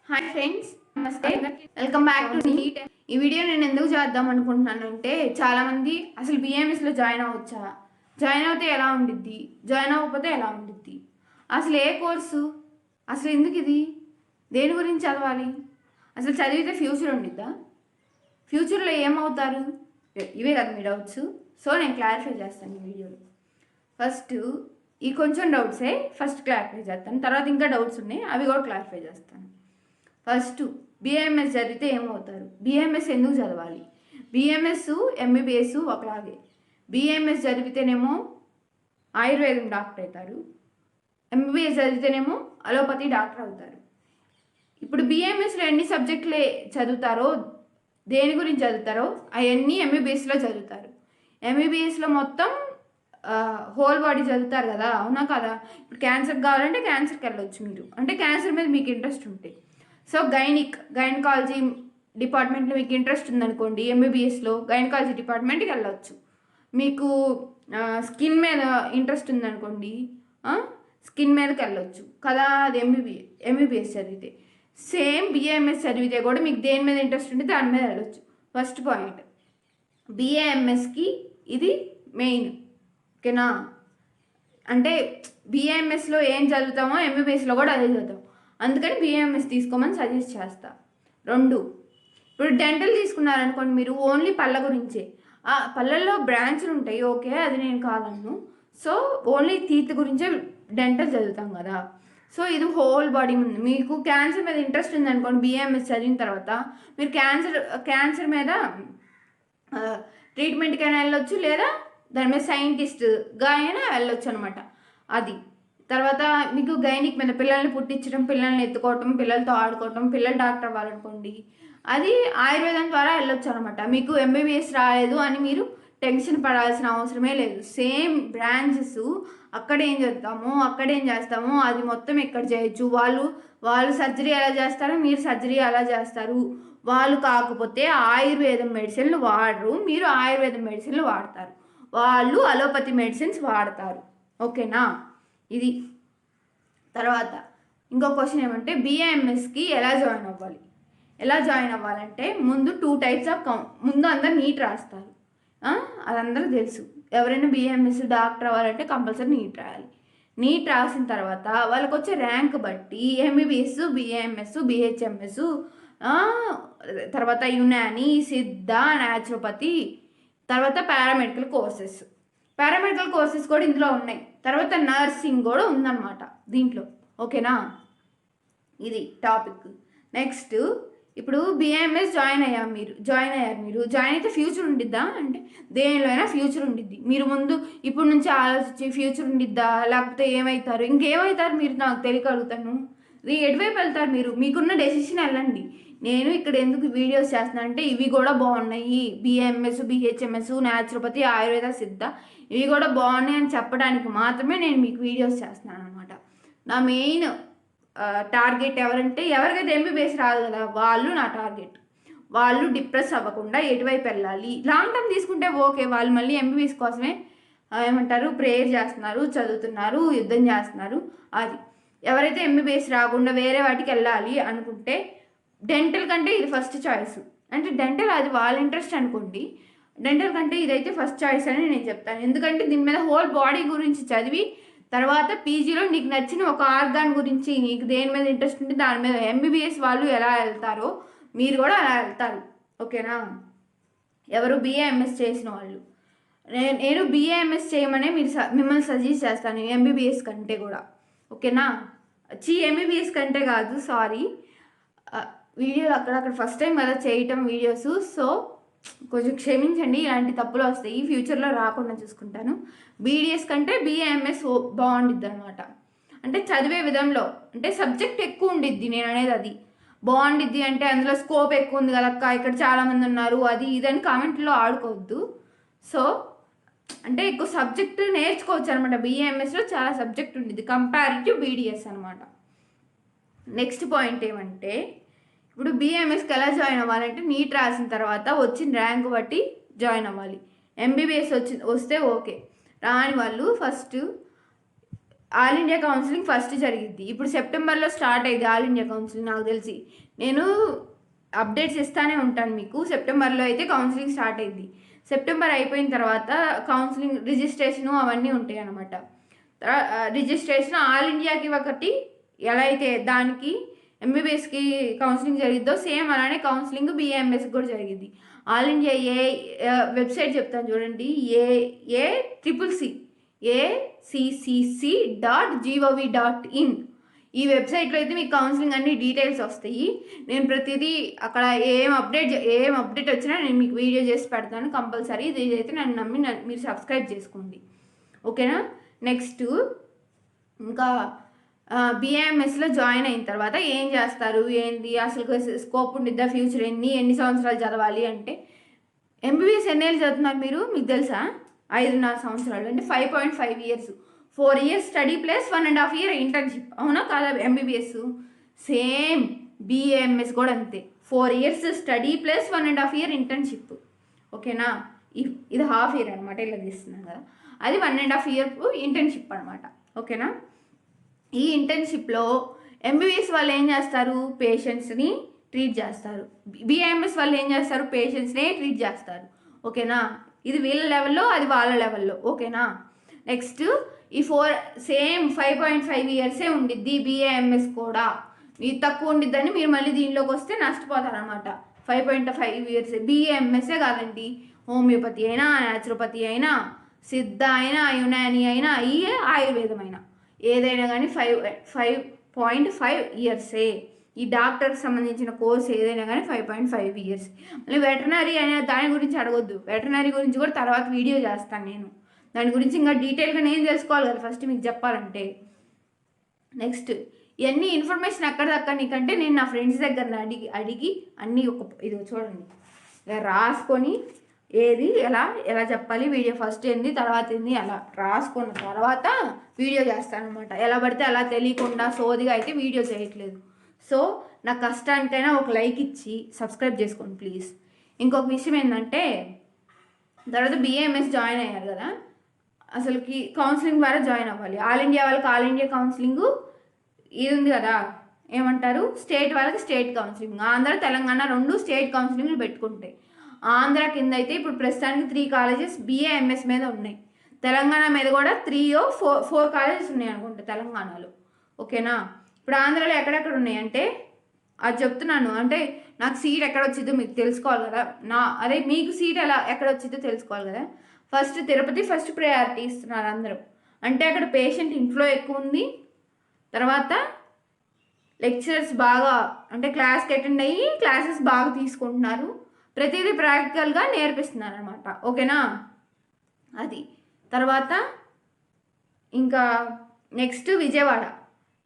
Hi friends, నమస్తే. Welcome back to neat. ఈ video నేను ఎందుకు చేద్దాం అనుకుంటున్నానంటే, చాలామంది అసలు బిఎంఎస్లో జాయిన్ అవ్వచ్చా, జాయిన్ అవుతే ఎలా ఉండిద్ది, జాయిన్ అవ్వకపోతే ఎలా ఉండిద్ది, అసలు ఏ కోర్సు, అసలు ఎందుకు ఇది, దేని గురించి చదవాలి, అసలు చదివితే ఫ్యూచర్ ఉండిద్దా, ఫ్యూచర్లో ఏమవుతారు, ఇవే కదా మీ డౌట్స్. సో నేను క్లారిఫై చేస్తాను ఈ వీడియోలో. ఫస్ట్ ఈ కొంచెం డౌట్సే ఫస్ట్ క్లారిఫై చేస్తాను, తర్వాత ఇంకా డౌట్స్ ఉన్నాయి, అవి కూడా క్లారిఫై చేస్తాను. ఫస్ట్ బిఏఎంఎస్ చదివితే ఏమవుతారు, బిఏఎంఎస్ ఎందుకు చదవాలి, బిఏఎంఎస్ ఎంబీబీఎస్ ఒకలాగే. బిఏఎంఎస్ చదివితేనేమో ఆయుర్వేదం డాక్టర్ అవుతారు, ఎంబీబీఎస్ చదివితేనేమో అలోపతి డాక్టర్ అవుతారు. ఇప్పుడు బిఏఎంఎస్లో ఎన్ని సబ్జెక్టులే చదువుతారో, దేని గురించి చదువుతారో అవన్నీ ఎంబీబీఎస్లో చదువుతారు. ఎంబీబీఎస్లో మొత్తం హోల్ బాడీ చదువుతారు కదా, అవునా కదా. ఇప్పుడు క్యాన్సర్ కావాలంటే క్యాన్సర్కి వెళ్ళొచ్చు మీరు, అంటే క్యాన్సర్ మీద మీకు ఇంట్రెస్ట్ ఉంటే. సో గైనకాలజీ డిపార్ట్మెంట్లో మీకు ఇంట్రెస్ట్ ఉందనుకోండి, ఎంబీబీఎస్లో గైనకాలజీ డిపార్ట్మెంట్కి వెళ్ళవచ్చు. మీకు స్కిన్ మీద ఇంట్రెస్ట్ ఉందనుకోండి, స్కిన్ మీదకి వెళ్ళొచ్చు కదా, అది ఎంబీబీఎస్ చదివితే. సేమ్ బిఏఎంఎస్ చదివితే కూడా మీకు దేని మీద ఇంట్రెస్ట్ ఉంటే దాని మీద వెళ్ళొచ్చు. ఫస్ట్ పాయింట్, బిఏఎంఎస్కి ఇది మెయిన్, ఓకేనా. అంటే బిఏఎంఎస్లో ఏం చదువుతామో ఎంబీబీఎస్లో కూడా అదే చదువుతాం, అందుకని బిఏఎంఎస్ తీసుకోమని సజెస్ట్ చేస్తా. రెండు, ఇప్పుడు డెంటల్ తీసుకున్నారనుకోండి, మీరు ఓన్లీ పళ్ళ గురించే, పళ్ళల్లో బ్రాంచ్లు ఉంటాయి, ఓకే, అది నేను కాదన్ను. సో ఓన్లీ టీత్ గురించే డెంటల్ చదువుతాం కదా. సో ఇది హోల్ బాడీ ఉంది. మీకు క్యాన్సర్ మీద ఇంట్రెస్ట్ ఉందనుకోండి, బిఏఎంఎస్ చదివిన తర్వాత మీరు క్యాన్సర్ మీద ట్రీట్మెంట్కైనా వెళ్ళొచ్చు, లేదా దాని మీద సైంటిస్ట్గా అయినా వెళ్ళొచ్చు అనమాట. అది తర్వాత మీకు గైనిక్ మీద పిల్లల్ని పుట్టించడం, పిల్లల్ని ఎత్తుకోవటం, పిల్లలతో ఆడుకోవటం, పిల్లలు డాక్టర్ అవ్వాలనుకోండి, అది ఆయుర్వేదం ద్వారా వెళ్ళొచ్చు అనమాట. మీకు ఎంబీబీఎస్ రాలేదు అని మీరు టెన్షన్ పడాల్సిన అవసరమే లేదు. సేమ్ బ్రాంచెస్, అక్కడేం చదువుతామో అక్కడేం చేస్తామో అది మొత్తం ఇక్కడ చేయొచ్చు. వాళ్ళు సర్జరీ ఎలా చేస్తారో మీరు సర్జరీ ఎలా చేస్తారు. వాళ్ళు కాకపోతే ఆయుర్వేదం మెడిసిన్లు వాడరు, మీరు ఆయుర్వేదం మెడిసిన్లు వాడతారు, వాళ్ళు అలోపతి మెడిసిన్స్ వాడతారు, ఓకేనా. ఇది తర్వాత ఇంకో క్వశ్చన్ ఏమంటే, బిఏఎంఎస్కి ఎలా జాయిన్ అవ్వాలంటే ముందు 2 టైప్స్ ఆఫ్ ముందు అందరు నీట్ రాస్తారు, అది అందరూ తెలుసు. ఎవరైనా బిఏఎంఎస్ డాక్టర్ అవ్వాలంటే కంపల్సరీ నీట్ రాయాలి. నీట్ రాసిన తర్వాత వాళ్ళకి వచ్చే ర్యాంక్ బట్టి ఎంబీబీఎస్, బిఏఎంఎస్, బిహెచ్ఎంఎస్, తర్వాత యునాని, సిద్ధ, న్యాచురోపతి, తర్వాత పారామెడికల్ కోర్సెస్ కూడా ఇందులో ఉన్నాయి. తర్వాత నర్సింగ్ కూడా ఉందన్నమాట దీంట్లో, ఓకేనా. ఇది టాపిక్. నెక్స్ట్, ఇప్పుడు బిఏఎంఎస్ జాయిన్ అయ్యారు మీరు, జాయిన్ అయితే ఫ్యూచర్ ఉండిద్దా అంటే దేనిలో అయినా ఫ్యూచర్ ఉండిద్ది. మీరు ముందు ఇప్పుడు నుంచి ఆలోచించి ఫ్యూచర్ ఉండిద్దా, లేకపోతే ఏమవుతారు, ఇంకేమవుతారు మీరు నాకు తెలియగలుగుతాను, ఎటువైపు వెళ్తారు మీరు, మీకున్న డెసిషన్ వెళ్ళండి. నేను ఇక్కడ ఎందుకు వీడియోస్ చేస్తున్నాను అంటే ఇవి కూడా బాగున్నాయి, బిఏఎంఎస్, బిహెచ్ఎంఎస్, న్యాచురోపతి, ఆయుర్వేద, సిద్ధ, ఇవి కూడా బాగున్నాయి అని చెప్పడానికి మాత్రమే నేను మీకు వీడియోస్ చేస్తున్నాను అనమాట. నా మెయిన్ టార్గెట్ ఎవరంటే, ఎవరికైతే ఎంబీబీఎస్ రాదు కదా వాళ్ళు నా టార్గెట్. వాళ్ళు డిప్రెస్ అవ్వకుండా ఎటువైపు వెళ్ళాలి, లాంగ్ టర్మ్ తీసుకుంటే ఓకే, వాళ్ళు మళ్ళీ ఎంబీబీఎస్ కోసమే ఏమంటారు ప్రేయర్ చేస్తున్నారు, చదువుతున్నారు, యుద్ధం చేస్తున్నారు. అది ఎవరైతే ఎంబీబీఎస్ రాకుండా వేరే వాటికి వెళ్ళాలి అనుకుంటే, డెంటల్ కంటే ఇది ఫస్ట్ చాయిస్. అంటే డెంటల్ అది వాళ్ళ ఇంట్రెస్ట్ అనుకోండి, డెంటల్ కంటే ఇదైతే ఫస్ట్ చాయిస్ అని నేను చెప్తాను. ఎందుకంటే దీని మీద హోల్ బాడీ గురించి చదివి తర్వాత పీజీలో నీకు నచ్చిన ఒక ఆర్గాన్ గురించి, నీకు దేని మీద ఇంట్రెస్ట్ ఉంటే దాని మీద, ఎంబీబీఎస్ వాళ్ళు ఎలా వెళ్తారో మీరు కూడా అలా వెళ్తారు, ఓకేనా. ఎవరు బిఏఎంఎస్ చేసిన వాళ్ళు, నేను బిఏఎంఎస్ చేయమనే మిమ్మల్ని సజెస్ట్ చేస్తాను ఎంబీబీఎస్ కంటే కూడా, ఓకేనా. ఎంబీబీఎస్ కంటే కాదు, సారీ, వీడియోలు అక్కడక్కడ ఫస్ట్ టైం కదా చేయటం వీడియోస్, సో కొంచెం క్షమించండి, ఇలాంటి తప్పులు వస్తాయి, ఫ్యూచర్లో రాకుండా చూసుకుంటాను. బీడిఎస్ కంటే బిఏఎంఎస్ బాగుండిద్ది అనమాట. అంటే చదివే విధంలో, అంటే సబ్జెక్ట్ ఎక్కువ ఉండిద్ది, నేను అనేది అది బాగుండిద్ది. అంటే అందులో స్కోప్ ఎక్కువ ఉంది కదక్క, ఇక్కడ చాలామంది ఉన్నారు, అది ఇదని కామెంట్లో ఆడుకోవద్దు. సో అంటే ఎక్కువ సబ్జెక్ట్ నేర్చుకోవచ్చు అనమాట. బిఏఎంఎస్లో చాలా సబ్జెక్ట్ ఉండిద్ది కంపారిటివ్ బీడిఎస్ అనమాట. నెక్స్ట్ పాయింట్ ఏమంటే, ఇప్పుడు బిఏఎంఎస్కి ఎలా జాయిన్ అవ్వాలంటే, నీట్ రాసిన తర్వాత వచ్చిన ర్యాంక్ బట్టి జాయిన్ అవ్వాలి. ఎంబీబీఎస్ వస్తే ఓకే, రాని వాళ్ళు first all India counselling first జరిగిద్ది. ఇప్పుడు సెప్టెంబర్లో స్టార్ట్ అయ్యింది ఆల్ ఇండియా కౌన్సిలింగ్. నాకు తెలిసి నేను అప్డేట్స్ ఇస్తానే ఉంటాను మీకు. సెప్టెంబర్లో అయితే కౌన్సిలింగ్ స్టార్ట్ అయ్యింది. సెప్టెంబర్ అయిపోయిన తర్వాత కౌన్సిలింగ్ రిజిస్ట్రేషను అవన్నీ ఉంటాయి అన్నమాట. రిజిస్ట్రేషన్ ఆల్ ఇండియాకి ఒకటి ఎలా అయితే దానికి ఎంబీబీఎస్కి కౌన్సిలింగ్ జరిగిద్దో సేమ్ అలానే కౌన్సిలింగ్ బీఏఎంఎస్కి కూడా జరిగింది. ఆల్ ఇండియా వెబ్సైట్ చెప్తాను చూడండి, ACCC.gov.in. ఈ వెబ్సైట్లో అయితే మీకు కౌన్సిలింగ్ అన్ని డీటెయిల్స్ వస్తాయి. నేను ప్రతిదీ అక్కడ ఏం అప్డేట్ వచ్చినా నేను మీకు వీడియో చేసి పెడతాను కంపల్సరీ. ఇదైతే నన్ను నమ్మి మీరు సబ్స్క్రైబ్ చేసుకోండి, ఓకేనా. నెక్స్ట్ ఇంకా బీఏఎంఎస్లో జాయిన్ అయిన తర్వాత ఏం చేస్తారు ఏంది అసలు స్కోప్ ఉండిద్దా, ఫ్యూచర్ ఎన్ని సంవత్సరాలు చదవాలి అంటే, ఎంబీబీఎస్ ఎన్నేళ్ళు చదువుతున్నారు మీరు మీకు తెలుసా? 5.5 సంవత్సరాలు అంటే 5.5 years. 4 years study plus 1.5 year internship, అవునా కాదా? ఎంబీబీఎస్ సేమ్, బీఏఎంఎస్ కూడా అంతే. 4 years study plus 1.5 year internship, ఓకేనా. ఇది హాఫ్ ఇయర్ అనమాట, ఇలా తీస్తున్నాను కదా, అది 1.5 ఇయర్ ఇంటర్న్షిప్ అనమాట, ఓకేనా. ఈ ఇంటర్న్షిప్లో ఎంబీబీఎస్ వాళ్ళు ఏం చేస్తారు, పేషెంట్స్ని ట్రీట్ చేస్తారు. బీఏఎంఎస్ వాళ్ళు ఏం చేస్తారు, పేషెంట్స్నే ట్రీట్ చేస్తారు, ఓకేనా. ఇది వీళ్ళ లెవెల్లో, అది వాళ్ళ లెవెల్లో, ఓకేనా. నెక్స్ట్ ఈ 5.5 ఇయర్సే ఉండిద్ది బీఏఎంఎస్ కూడా. ఇది తక్కువ ఉండిద్దని మీరు మళ్ళీ దీనిలోకి వస్తే నష్టపోతారనమాట. 5.5 ఇయర్స్ బీఏఎంఎస్ఏ కాదండి, హోమియోపతి అయినా, న్యాచురోపతి అయినా, సిద్ధ అయినా, యునాని అయినా, ఆయుర్వేదం అయినా, ఏదైనా కానీ 5.5 ఇయర్సే. ఈ డాక్టర్కి సంబంధించిన కోర్స్ ఏదైనా కానీ 5.5 ఇయర్స్. మళ్ళీ వెటర్నరీ అనే దాని గురించి అడగొద్దు, వెటర్నరీ గురించి కూడా తర్వాత వీడియో చేస్తాను నేను. దాని గురించి ఇంకా డీటెయిల్గా నేను తెలుసుకోవాలి కదా ఫస్ట్ మీకు చెప్పాలంటే. నెక్స్ట్ ఇవన్నీ ఇన్ఫర్మేషన్ ఎక్కడ దక్క నీకంటే నేను నా ఫ్రెండ్స్ దగ్గర అడిగి అన్నీ ఇది చూడండి ఇలా రాసుకొని ఏది ఎలా చెప్పాలి, వీడియో ఫస్ట్ ఏంది తర్వాత ఏంది అలా రాసుకున్న తర్వాత వీడియో చేస్తానమాట. ఎలా పడితే అలా తెలియకుండా సోదిగా అయితే వీడియో చేయట్లేదు. సో నా కష్టానికైనా ఒక లైక్ ఇచ్చి సబ్స్క్రైబ్ చేసుకోండి ప్లీజ్. ఇంకొక విషయం ఏంటంటే, తర్వాత బీఏఎంఎస్ జాయిన్ అయ్యారు కదా, అసలుకి కౌన్సిలింగ్ ద్వారా జాయిన్ అవ్వాలి. ఆల్ ఇండియా వాళ్ళకి ఆల్ ఇండియా కౌన్సిలింగ్ ఇది ఉంది కదా, ఏమంటారు, స్టేట్ వాళ్ళకి state counselling. Andhra Telangana 2 state కౌన్సిలింగ్లు పెట్టుకుంటాయి. ఆంధ్ర కింద అయితే ఇప్పుడు ప్రస్తుతానికి 3 కాలేజెస్ బీఏఎంఎస్ మీద ఉన్నాయి. తెలంగాణ మీద కూడా 4 కాలేజెస్ ఉన్నాయి అనుకుంటా తెలంగాణలో, ఓకేనా. ఇప్పుడు ఆంధ్రాలో ఎక్కడెక్కడ ఉన్నాయి అంటే అది చెప్తున్నాను. అంటే నాకు సీట్ ఎక్కడ వచ్చిందో మీకు తెలుసుకోవాలి కదా, అదే మీకు సీట్ ఎక్కడ వచ్చిందో తెలుసుకోవాలి కదా. ఫస్ట్ తిరుపతి ఫస్ట్ ప్రయారిటీ ఇస్తున్నారు అందరూ, అంటే అక్కడ పేషెంట్ ఇన్ఫ్లో ఎక్కువ ఉంది. తర్వాత లెక్చరర్స్ బాగా అంటే క్లాస్కి అటెండ్ అయ్యి క్లాసెస్ బాగా తీసుకుంటున్నారు, ప్రతిదీ ప్రాక్టికల్గా నేర్పిస్తున్నారు అనమాట, ఓకేనా. అది తర్వాత ఇంకా నెక్స్ట్ విజయవాడ,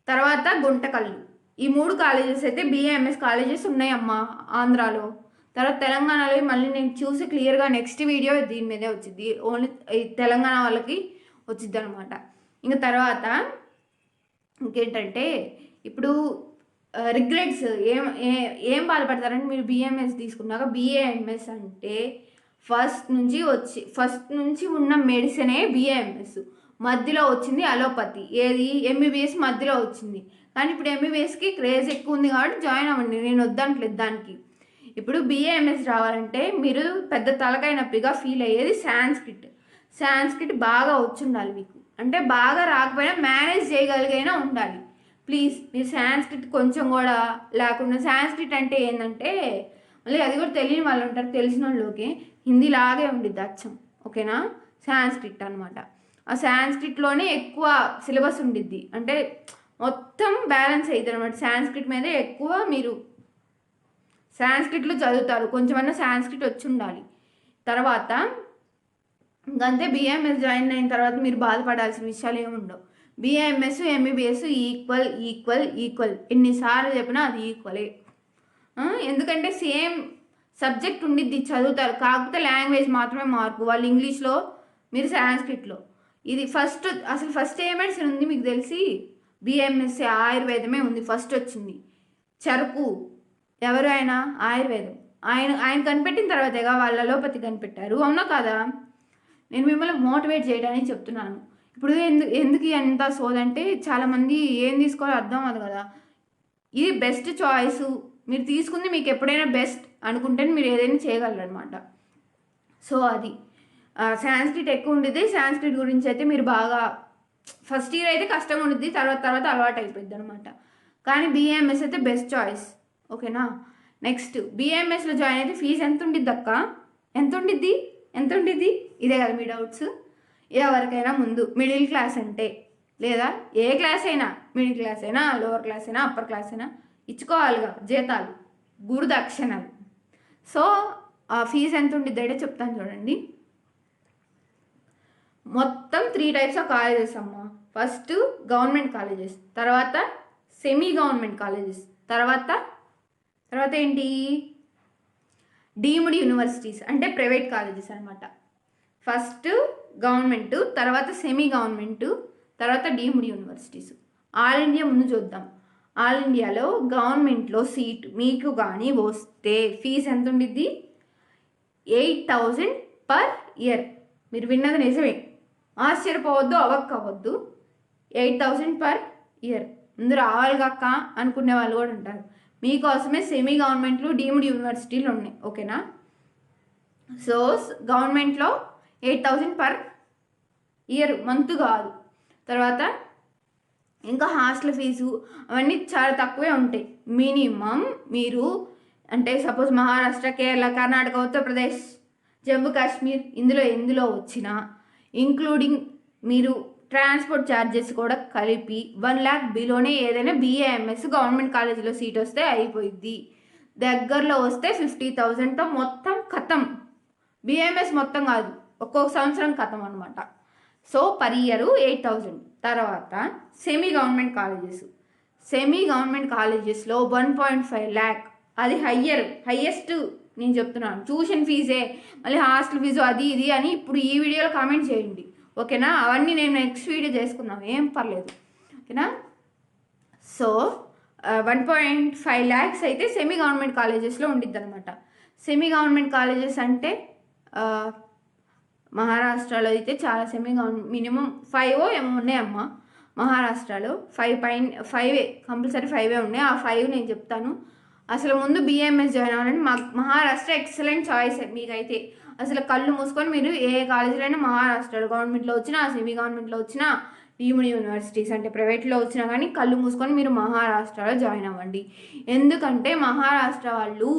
తర్వాత గుంటకల్లు, ఈ 3 కాలేజెస్ అయితే బీఏఎంఎస్ కాలేజెస్ ఉన్నాయమ్మా ఆంధ్రాలో. తర్వాత తెలంగాణలో మళ్ళీ నేను చూసి క్లియర్గా నెక్స్ట్ వీడియో దీని మీదే వచ్చింది, ఓన్లీ తెలంగాణ వాళ్ళకి వచ్చింది అనమాట. ఇంకా తర్వాత ఇంకేంటంటే ఇప్పుడు రిగ్రెట్స్ ఏం బాధపడతారంటే, మీరు బీఏఎంఎస్ తీసుకున్నాక బీఏఎంఎస్ అంటే ఫస్ట్ నుంచి ఉన్న మెడిసినే బీఏఎంఎస్, మధ్యలో వచ్చింది అలోపతి, ఏది ఎంబీబీఎస్ మధ్యలో వచ్చింది. కానీ ఇప్పుడు ఎంబీబీఎస్కి క్రేజ్ ఎక్కువ ఉంది కాబట్టి జాయిన్ అవ్వండి, నేను వద్దట్లేదు దానికి. ఇప్పుడు బీఏఎంఎస్ రావాలంటే మీరు పెద్ద తలకాయ నొప్పిగా ఫీల్ అయ్యేది సాంస్క్రిట్ బాగా వచ్చి ఉండాలి మీకు, అంటే బాగా రాకపోయినా మేనేజ్ చేయగలిగైనా ఉండాలి ప్లీజ్. మీరు సాంస్క్రిట్ కొంచెం కూడా లేకుండా, సాంస్క్రిట్ అంటే ఏంటంటే మళ్ళీ అది కూడా తెలియని వాళ్ళు ఉంటారు, తెలిసిన వాళ్ళకి హిందీ లాగే ఉండిద్ది అచ్చం, ఓకేనా. సాంస్క్రిట్ అనమాట, ఆ సాంస్క్రిట్లోనే ఎక్కువ సిలబస్ ఉండిద్ది, అంటే మొత్తం బ్యాలెన్స్ అవుతుంది అనమాట. సాంస్క్రిట్ మీదే ఎక్కువ మీరు సాంస్క్రిట్లో చదువుతారు, కొంచెమన్నా సాంస్క్రిట్ వచ్చి ఉండాలి. తర్వాత ఇంకంతే, బీఏఎంఎస్ జాయిన్ అయిన తర్వాత మీరు బాధపడాల్సిన విషయాలు ఏమి ఉండవు. బీఏఎంఎస్ ఎంబీబీఎస్ ఈక్వల్ ఎన్నిసార్లు చెప్పినా అది ఈక్వలే. ఎందుకంటే సేమ్ సబ్జెక్ట్ ఉండిద్ది, చదువుతారు, కాకపోతే లాంగ్వేజ్ మాత్రమే మార్పు, వాళ్ళు ఇంగ్లీష్లో మీరు సాంస్క్రిట్లో. ఇది ఫస్ట్ ఏ మెడిసిన్ ఉంది మీకు తెలిసి, బీఏఎంఎస్ ఆయుర్వేదమే ఉంది, ఫస్ట్ వచ్చింది. చరుకు ఎవరు ఆయన, ఆయుర్వేదం, ఆయన కనిపెట్టిన తర్వాతేగా వాళ్ళ అలోపతి కనిపెట్టారు, అవునా కాదా. నేను మిమ్మల్ని మోటివేట్ చేయడానికి చెప్తున్నాను. ఇప్పుడు ఎందుకు ఎంత సోదంటే చాలామంది ఏం తీసుకోవాలో అర్థం అవ్వదు కదా. ఇది బెస్ట్ చాయిస్, మీరు తీసుకుంది మీకు ఎప్పుడైనా బెస్ట్ అనుకుంటే మీరు ఏదైనా చేయగలరు అనమాట. సో అది సాంస్క్రిట్ ఎక్కువ ఉండేది. సాంస్క్రిట్ గురించి అయితే మీరు బాగా ఫస్ట్ ఇయర్ అయితే కష్టం ఉంటుంది, తర్వాత అలవాటు అయిపోద్ది అనమాట. కానీ బీఏఎంఎస్ అయితే బెస్ట్ చాయిస్, ఓకేనా. నెక్స్ట్ బీఏఎంఎస్లో జాయిన్ అయితే ఫీజు ఎంత ఉండిద్ది అక్క, ఎంత ఉండిద్ది ఇదే కదా మీ డౌట్స్. ఎవరికైనా ముందు మిడిల్ క్లాస్ అంటే, లేదా ఏ క్లాస్ అయినా, మిడిల్ క్లాస్ అయినా లోవర్ క్లాస్ అయినా అప్పర్ క్లాస్ అయినా ఇచ్చుకోవాలిగా జీతాలు, గురుదక్షిణలు. సో ఆ ఫీజు ఎంత ఉండిద్ది అంటే చెప్తాను చూడండి. మొత్తం 3 టైప్స్ ఆఫ్ కాలేజెస్ అమ్మ. ఫస్ట్ గవర్నమెంట్ కాలేజెస్, తర్వాత సెమీ గవర్నమెంట్ కాలేజెస్, తర్వాత ఏంటి డీమ్డ్ యూనివర్సిటీస్ అంటే ప్రైవేట్ కాలేజెస్ అనమాట. ఫస్ట్ గవర్నమెంట్, తర్వాత సెమీ గవర్నమెంట్, తర్వాత డీమ్డ్ యూనివర్సిటీస్. ఆల్ ఇండియా ముందు చూద్దాం. ఆల్ ఇండియాలో గవర్నమెంట్లో సీట్ మీకు కానీ వస్తే ఫీజు ఎంత ఉండిద్ది? 8,000 పర్ ఇయర్. మీరు విన్నది నిజమే, ఆశ్చర్యపోవద్దు, అవ్వద్దు. 8,000 పర్ ఇయర్. ముందు రావాలి కాక అనుకునే వాళ్ళు కూడా ఉంటారు. మీకోసమే సెమీ గవర్నమెంట్లు డీమ్డ్ యూనివర్సిటీలు ఉన్నాయి, ఓకేనా. సో గవర్నమెంట్లో 8,000 పర్ ఇయర్, మంత్ కాదు. తర్వాత ఇంకా హాస్టల్ ఫీజు అవన్నీ చాలా తక్కువే ఉంటాయి. మినిమం మీరు అంటే సపోజ్ మహారాష్ట్ర, కేరళ, కర్ణాటక, ఉత్తరప్రదేశ్, జమ్మూ కాశ్మీర్ ఎందులో వచ్చినా ఇంక్లూడింగ్ మీరు ట్రాన్స్పోర్ట్ ఛార్జెస్ కూడా కలిపి 1 lakh బిలోనే ఏదైనా బీఏఎంఎస్ గవర్నమెంట్ కాలేజీలో సీట్ వస్తే అయిపోయింది. దగ్గరలో వస్తే 50,000తో మొత్తం ఖతం. బీఏఎంఎస్ మొత్తం కాదు, ఒక్కొక్క సంవత్సరం ఖతం అనమాట. So per year 8,000. తర్వాత సెమీ గవర్నమెంట్ కాలేజెస్లో 1.5 lakh, అది హయ్యెస్ట్ నేను చెప్తున్నాను. ట్యూషన్ ఫీజే, మళ్ళీ హాస్టల్ ఫీజు, అది ఇది అని ఇప్పుడు ఈ వీడియోలో కామెంట్ చేయండి, ఓకేనా. అవన్నీ నేను నెక్స్ట్ వీడియో చేసుకుందాం, ఏం పర్లేదు, ఓకేనా. సో 1.5 lakhs అయితే సెమీ గవర్నమెంట్ కాలేజెస్లో ఉండిద్ది అనమాట. సెమీ గవర్నమెంట్ కాలేజెస్ అంటే మహారాష్ట్రలో అయితే చాలా సెమీ గవర్నమెంట్ మినిమం 5 ఏమో ఉన్నాయమ్మా. మహారాష్ట్రలో 5 కంపల్సరీ 5 ఉన్నాయి. ఆ 5 నేను చెప్తాను. అసలు ముందు బీఏఎంఎస్ జాయిన్ అవ్వాలని మహారాష్ట్ర ఎక్సలెంట్ చాయిస్. మీకైతే అసలు కళ్ళు మూసుకొని మీరు ఏ కాలేజీలో అయినా మహారాష్ట్రలో గవర్నమెంట్లో వచ్చినా, సెమీ గవర్నమెంట్లో వచ్చినా, డీమ్డ్ యూనివర్సిటీస్ అంటే ప్రైవేట్లో వచ్చినా కానీ కళ్ళు మూసుకొని మీరు మహారాష్ట్రలో జాయిన్ అవ్వండి. ఎందుకంటే మహారాష్ట్ర వాళ్ళు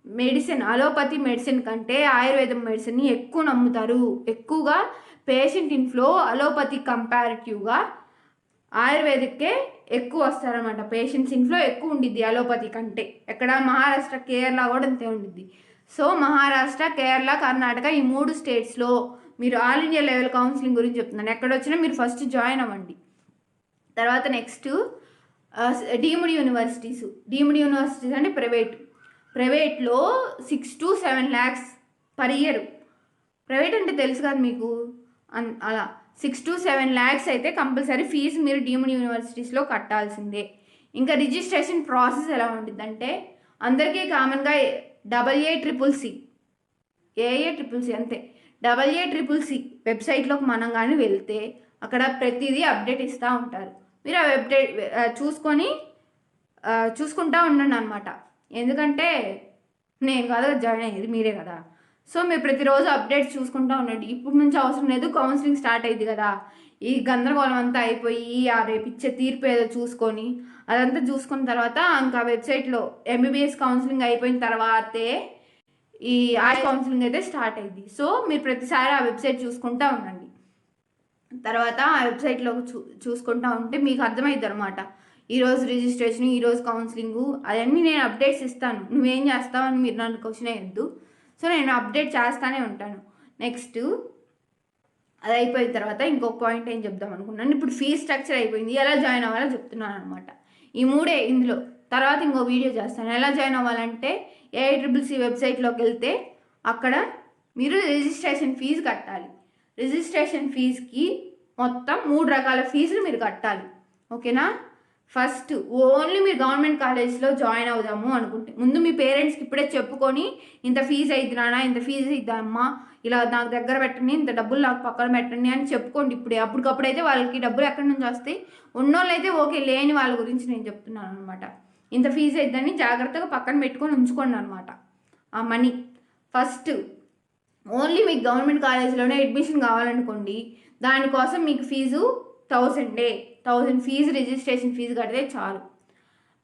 మెడిసిన్, అలోపతి మెడిసిన్ కంటే ఆయుర్వేదం మెడిసిన్ని ఎక్కువ నమ్ముతారు. ఎక్కువగా పేషెంట్ ఇన్ఫ్లో అలోపతి కంపారిటివ్గా ఆయుర్వేదిక్కే ఎక్కువ వస్తారనమాట. పేషెంట్స్ ఇన్ఫ్లో ఎక్కువ ఉండిద్ది అలోపతి కంటే. ఎక్కడ మహారాష్ట్ర, కేరళ కూడా అంతే ఉండిద్ది. సో మహారాష్ట్ర, కేరళ, కర్ణాటక ఈ 3 స్టేట్స్లో మీరు ఆల్ ఇండియా లెవెల్ కౌన్సిలింగ్ గురించి చెప్తున్నాను. ఎక్కడొచ్చినా మీరు ఫస్ట్ జాయిన్ అవ్వండి. తర్వాత నెక్స్ట్ డీమ్డ్ యూనివర్సిటీస్ అంటే ప్రైవేట్లో 6 to 7 lakhs per year. Private అంటే తెలుసు కదా మీకు, అలా 6 to 7 lakhs అయితే కంపల్సరీ ఫీజు మీరు డీమ్డ్ యూనివర్సిటీస్లో కట్టాల్సిందే. ఇంకా రిజిస్ట్రేషన్ ప్రాసెస్ ఎలా ఉంటుంది అంటే అందరికీ కామన్గా AACCC అంతే. AACCC వెబ్సైట్లోకి మనం కానీ వెళ్తే అక్కడ ప్రతిదీ అప్డేట్ ఇస్తూ ఉంటారు. మీరు ఆ అప్డేట్ చూసుకుంటూ ఉండండి అనమాట. ఎందుకంటే నేను కాదు జాయిన్ అయ్యేది, మీరే కదా. సో మీరు ప్రతిరోజు అప్డేట్స్ చూసుకుంటూ ఉండండి. ఇప్పుడు నుంచి అవసరం లేదు, కౌన్సిలింగ్ స్టార్ట్ అయింది కదా, ఈ గందరగోళం అంతా అయిపోయి రేపు ఇచ్చే తీర్పు ఏదో చూసుకొని అదంతా చూసుకున్న తర్వాత ఇంకా వెబ్సైట్లో MBBS కౌన్సిలింగ్ అయిపోయిన తర్వాతే ఈ కౌన్సిలింగ్ అయితే స్టార్ట్ అయింది. సో మీరు ప్రతిసారి ఆ వెబ్సైట్ చూసుకుంటూ ఉండండి. తర్వాత ఆ వెబ్సైట్లో చూసుకుంటూ ఉంటే మీకు అర్థమైద్ది అనమాట. ఈరోజు రిజిస్ట్రేషన్, ఈరోజు కౌన్సిలింగు, అవన్నీ నేను అప్డేట్స్ ఇస్తాను. నువ్వేం చేస్తావు అని మీరు నన్ను క్వశ్చన్ వేయద్దు. సో నేను అప్డేట్ చేస్తూనే ఉంటాను. నెక్స్ట్ అది అయిపోయిన తర్వాత ఇంకొక పాయింట్ ఏం చెప్దాం అనుకున్నాను. ఇప్పుడు ఫీజ్ స్ట్రక్చర్ అయిపోయింది, ఎలా జాయిన్ అవ్వాలో చెప్తున్నాను అనమాట. ఈ 3 ఇందులో. తర్వాత ఇంకో వీడియో చేస్తాను ఎలా జాయిన్ అవ్వాలంటే. AICCC వెబ్సైట్లోకి వెళ్తే అక్కడ మీరు రిజిస్ట్రేషన్ ఫీజు కట్టాలి. రిజిస్ట్రేషన్ ఫీజుకి మొత్తం 3 రకాల ఫీజులు మీరు కట్టాలి, ఓకేనా. ఫస్ట్ ఓన్లీ మీరు గవర్నమెంట్ కాలేజ్లో జాయిన్ అవుదాము అనుకుంటే ముందు మీ పేరెంట్స్కి ఇప్పుడే చెప్పుకొని ఇంత ఫీజు అయిద్ది నాన్న, ఇంత ఫీజు ఇద్దామా, ఇలా నాకు దగ్గర పెట్టండి, ఇంత డబ్బులు నాకు పక్కన పెట్టండి అని చెప్పుకోండి ఇప్పుడే. అప్పటికప్పుడైతే వాళ్ళకి డబ్బులు ఎక్కడి నుంచి వస్తాయి? ఉన్నోళ్ళు అయితే ఓకే, లేని వాళ్ళ గురించి నేను చెప్తున్నాను అనమాట. ఇంత ఫీజు అయిద్దని జాగ్రత్తగా పక్కన పెట్టుకొని ఉంచుకోండి అనమాట ఆ మనీ. ఫస్ట్ ఓన్లీ మీకు గవర్నమెంట్ కాలేజీలోనే అడ్మిషన్ కావాలనుకోండి, దానికోసం మీకు ఫీజు 1000 ఫీజు, రిజిస్ట్రేషన్ ఫీజు కడితే చాలు.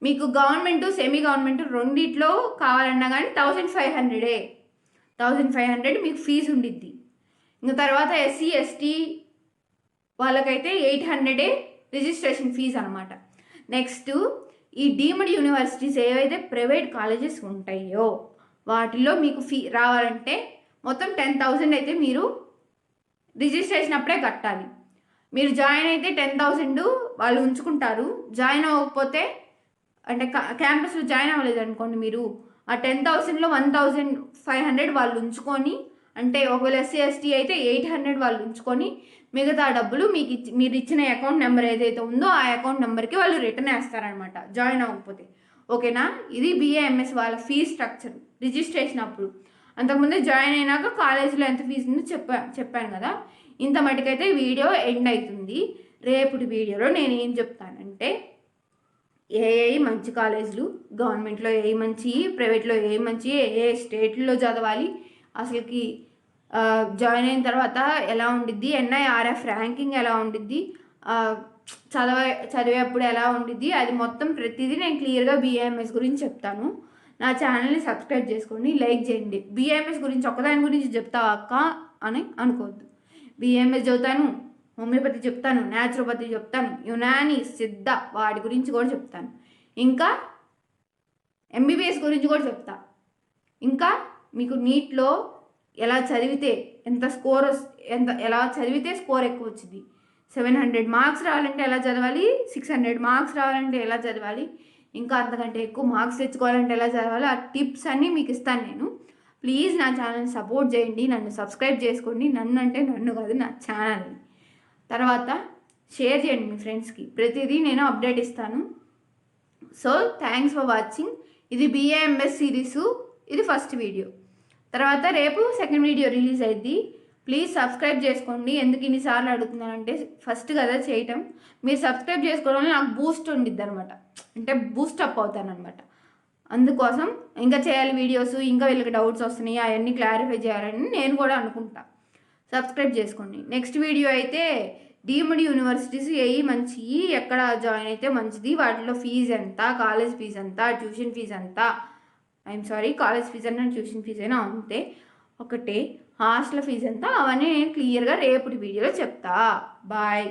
మీకు గవర్నమెంట్ సెమీ గవర్నమెంట్ రెండిట్లో కావాలన్నా కానీ 1500 మీకు ఫీజు ఉండిద్ది. ఇంకా తర్వాత ఎస్సీ ఎస్టీ వాళ్ళకైతే 800 రిజిస్ట్రేషన్ ఫీజు అనమాట. నెక్స్ట్ ఈ డీమ్డ్ యూనివర్సిటీస్ ఏవైతే ప్రైవేట్ కాలేజెస్ ఉంటాయో వాటిల్లో మీకు ఫీ రావాలంటే మొత్తం 10,000 అయితే మీరు రిజిస్ట్రేషన్ అప్పుడే కట్టాలి. మీరు జాయిన్ అయితే 10,000 వాళ్ళు ఉంచుకుంటారు. జాయిన్ అవ్వకపోతే అంటే క్యాంపస్లో జాయిన్ అవ్వలేదు అనుకోండి, మీరు ఆ 10,000లో 1,500 వాళ్ళు ఉంచుకొని, అంటే ఒకవేళ ఎస్సీ ఎస్టీ అయితే 800 వాళ్ళు ఉంచుకొని మిగతా డబ్బులు మీరు ఇచ్చిన అకౌంట్ నెంబర్ ఏదైతే ఉందో ఆ అకౌంట్ నెంబర్కి వాళ్ళు రిటర్న్ వేస్తారనమాట జాయిన్ అవ్వకపోతే. ఓకేనా? ఇది BAMS వాళ్ళ ఫీజ్ స్ట్రక్చర్ రిజిస్ట్రేషన్ అప్పుడు. అంతకుముందే జాయిన్ అయినాక కాలేజీలో ఎంత ఫీజు ఉందో చెప్పాను కదా. ఇంత మటుకైతే వీడియో ఎండ్ అవుతుంది. రేపటి వీడియోలో నేను ఏం చెప్తానంటే ఏ మంచి కాలేజీలు, గవర్నమెంట్లో ఏ మంచి, ప్రైవేట్లో ఏ మంచి, ఏ స్టేట్లో చదవాలి, అసలుకి జాయిన్ అయిన తర్వాత ఎలా ఉండిద్ది, NIRF ర్యాంకింగ్ ఎలా ఉండిద్ది, చదివేప్పుడు ఎలా ఉండిద్ది, అది మొత్తం ప్రతిదీ నేను క్లియర్గా BAMS గురించి చెప్తాను. నా ఛానల్ని సబ్స్క్రైబ్ చేసుకోండి, లైక్ చేయండి. BAMS గురించి ఒక్కదాని గురించి చెప్తావా అక్క అని అనుకోవద్దు. BAMS చదువుతాను, హోమియోపతి చెప్తాను, న్యాచురోపతి చెప్తాను, యునాని, సిద్ధ వాటి గురించి కూడా చెప్తాను. ఇంకా MBBS గురించి కూడా చెప్తా. ఇంకా మీకు నీట్లో ఎలా చదివితే ఎలా చదివితే స్కోర్ ఎక్కువ వచ్చింది, 700 మార్క్స్ రావాలంటే ఎలా చదవాలి, 600 మార్క్స్ రావాలంటే ఎలా చదవాలి, ఇంకా అంతకంటే ఎక్కువ మార్క్స్ తెచ్చుకోవాలంటే ఎలా చదవాలి, ఆ టిప్స్ అన్నీ మీకు ఇస్తాను నేను. ప్లీజ్ నా ఛానల్ని సపోర్ట్ చేయండి, నన్ను సబ్స్క్రైబ్ చేసుకోండి. నన్ను అంటే నన్ను కాదు, నా ఛానల్ని. తర్వాత షేర్ చేయండి మీ ఫ్రెండ్స్కి. ప్రతిదీ నేను అప్డేట్ ఇస్తాను. So thanks for watching. ఇది BAMS సిరీసు, ఇది ఫస్ట్ వీడియో. తర్వాత రేపు సెకండ్ వీడియో రిలీజ్ అయింది. ప్లీజ్ సబ్స్క్రైబ్ చేసుకోండి. ఎందుకు ఇన్నిసార్లు అడుగుతున్నానంటే ఫస్ట్ కదా చేయటం. మీరు సబ్స్క్రైబ్ చేసుకోవడం వల్ల నాకు బూస్ట్ ఉండిద్ది అనమాట, అంటే బూస్టప్ అవుతానమాట. అందుకోసం ఇంకా చేయాలి వీడియోస్, ఇంకా వీళ్ళకి డౌట్స్ వస్తున్నాయి, అవన్నీ క్లారిఫై చేయాలని నేను కూడా అనుకుంటా. సబ్స్క్రైబ్ చేసుకోండి. నెక్స్ట్ వీడియో అయితే డీమ్డ్ యూనివర్సిటీస్ మంచి, ఎక్కడ జాయిన్ అయితే మంచిది, వాటిలో ఫీజు ఎంత, కాలేజ్ ఫీజు ఎంత, ట్యూషన్ ఫీజు ఎంత, కాలేజ్ ఫీజు అన్నా ట్యూషన్ ఫీజు అయినా అంతే ఒకటే, హాస్టల్ ఫీజు ఎంత, అవన్నీ నేను క్లియర్గా రేపటి వీడియోలో చెప్తా. బాయ్.